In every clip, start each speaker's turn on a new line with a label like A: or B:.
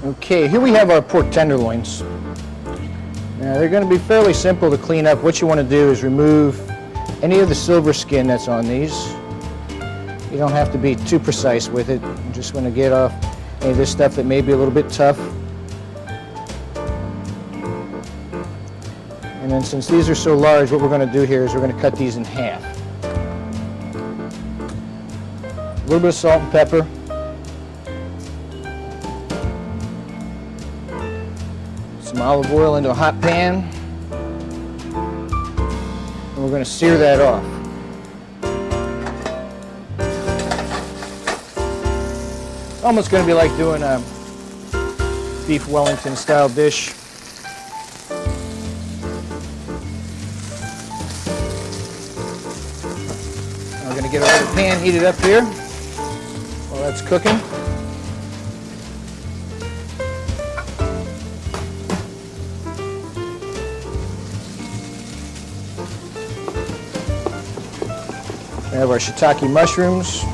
A: Okay, here we have our pork tenderloins. Now they're going to be fairly simple to clean up. What you want to do is remove any of the silver skin that's on these. You don't have to be too precise with it. I'm just going to get off any of this stuff that may be a little bit tough. And then since these are so large, what we're going to do here is we're going to cut these in half. A little bit of salt and pepper. Some olive oil into a hot pan. And we're going to sear that off. Almost going to be like doing a beef Wellington style dish. We're going to get our other pan heated up here while that's cooking. We have our shiitake mushrooms.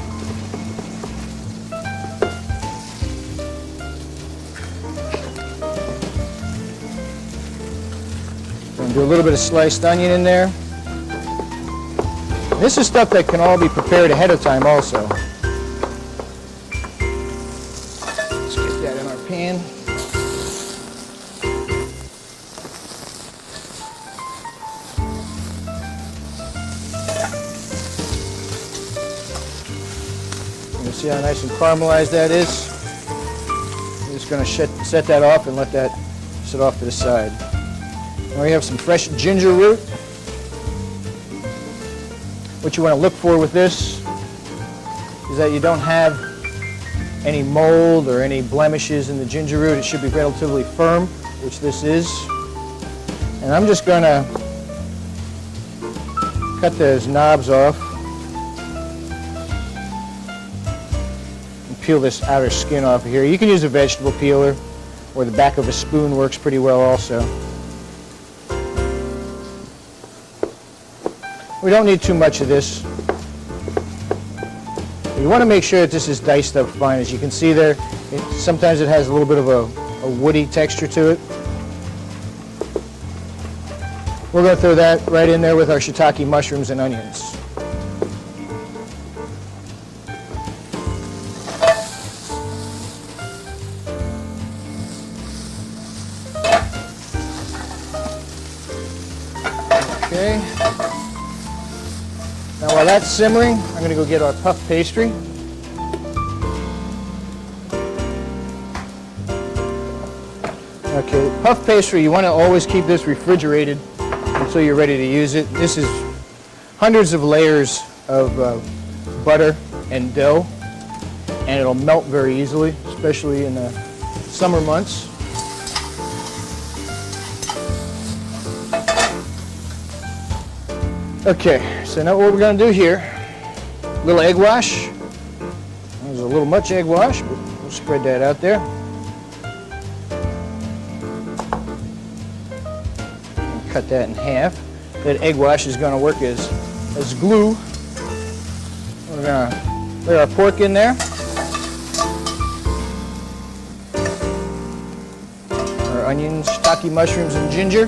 A: Going to do a little bit of sliced onion in there. This is stuff that can all be prepared ahead of time also. Let's get that in our pan. You can see how nice and caramelized that is. I'm just going to set that off and let that sit off to the side. Now we have some fresh ginger root. What you want to look for with this is that you don't have any mold or any blemishes in the ginger root. It should be relatively firm, which this is. And I'm just going to cut those knobs off and peel this outer skin off of here. You can use a vegetable peeler, or the back of a spoon works pretty well also. We don't need too much of this. You want to make sure that this is diced up fine. As you can see there, sometimes it has a little bit of a woody texture to it. We're going to throw that right in there with our shiitake mushrooms and onions. Okay. Now while that's simmering, I'm going to go get our puff pastry. Okay, puff pastry, you want to always keep this refrigerated until you're ready to use it. This is hundreds of layers of butter and dough, and it'll melt very easily, especially in the summer months. Okay, so now what we're going to do here, a little egg wash. There's a little much egg wash, but we'll spread that out there. And cut that in half. That egg wash is going to work as glue. We're going to lay our pork in there. Our onions, shiitake mushrooms, and ginger.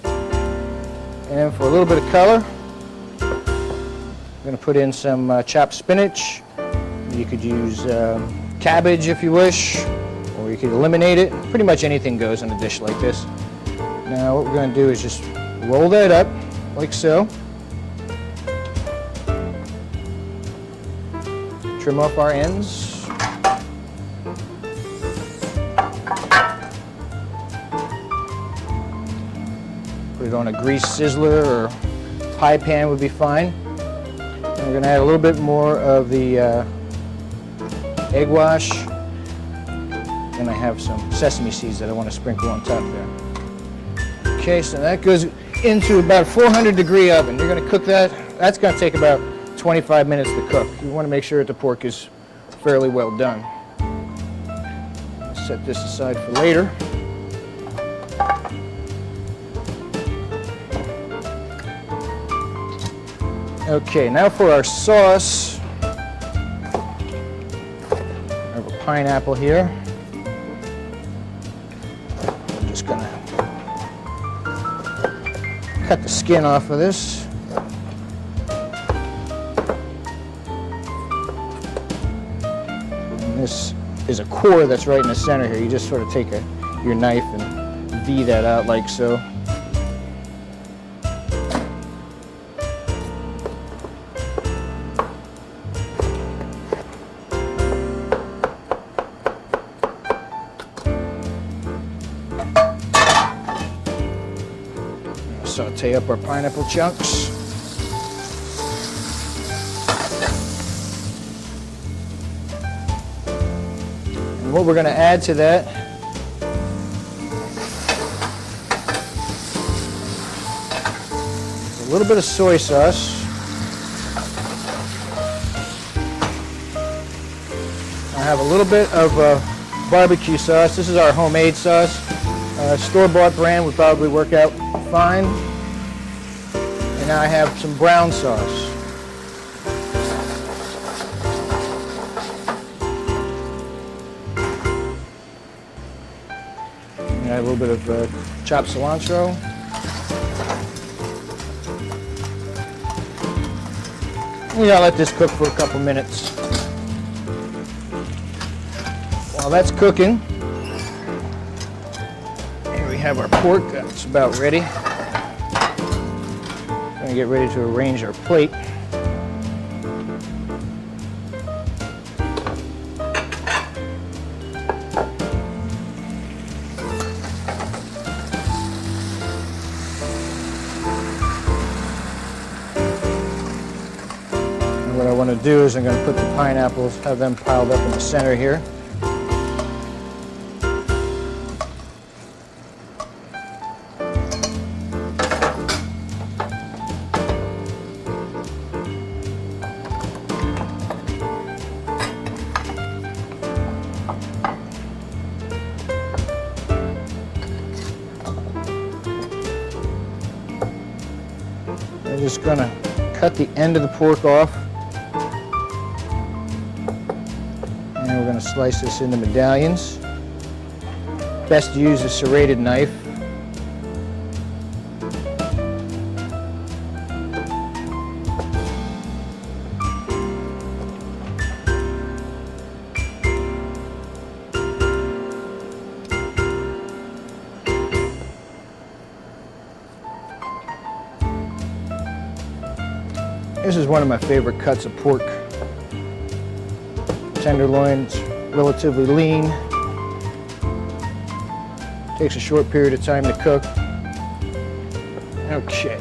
A: And then for a little bit of color, I'm going to put in some chopped spinach. You could use cabbage if you wish, or you could eliminate it. Pretty much anything goes in a dish like this. Now what we're going to do is just roll that up like so. Trim off our ends. Put it on a grease sizzler or pie pan would be fine. And we're going to add a little bit more of the egg wash. And I have some sesame seeds that I want to sprinkle on top there. Okay, so that goes into about a 400-degree oven. You're going to cook that. That's going to take about 25 minutes to cook. You want to make sure that the pork is fairly well done. Set this aside for later. Okay, now for our sauce. I have a pineapple here. cut the skin off of this. And this is a core that's right in the center here. You just sort of take your knife and V that out like so. Saute up our pineapple chunks. And what we're going to add to that is a little bit of soy sauce. I have a little bit of barbecue sauce. This is our homemade sauce. Store-bought brand would probably work out fine. And now I have some brown sauce. And add a little bit of chopped cilantro. We gotta let this cook for a couple minutes. While that's cooking, here we have our pork. That's about ready. Going to get ready to arrange our plate. And what I want to do is I'm going to put the pineapples, have them piled up in the center here. I'm just going to cut the end of the pork off, and we're going to slice this into medallions. Best to use a serrated knife. This is one of my favorite cuts of pork. Tenderloin's relatively lean. Takes a short period of time to cook. Okay.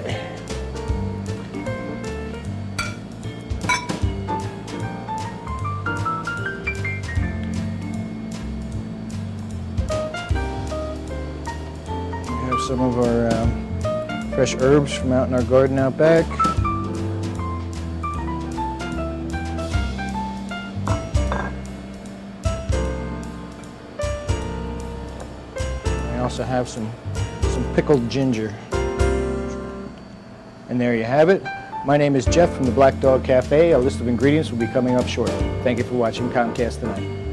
A: We have some of our fresh herbs from out in our garden out back. I also have some pickled ginger. And there you have it. My name is Jeff from the Black Dog Cafe. A list of ingredients will be coming up shortly. Thank you for watching Comcast Tonight.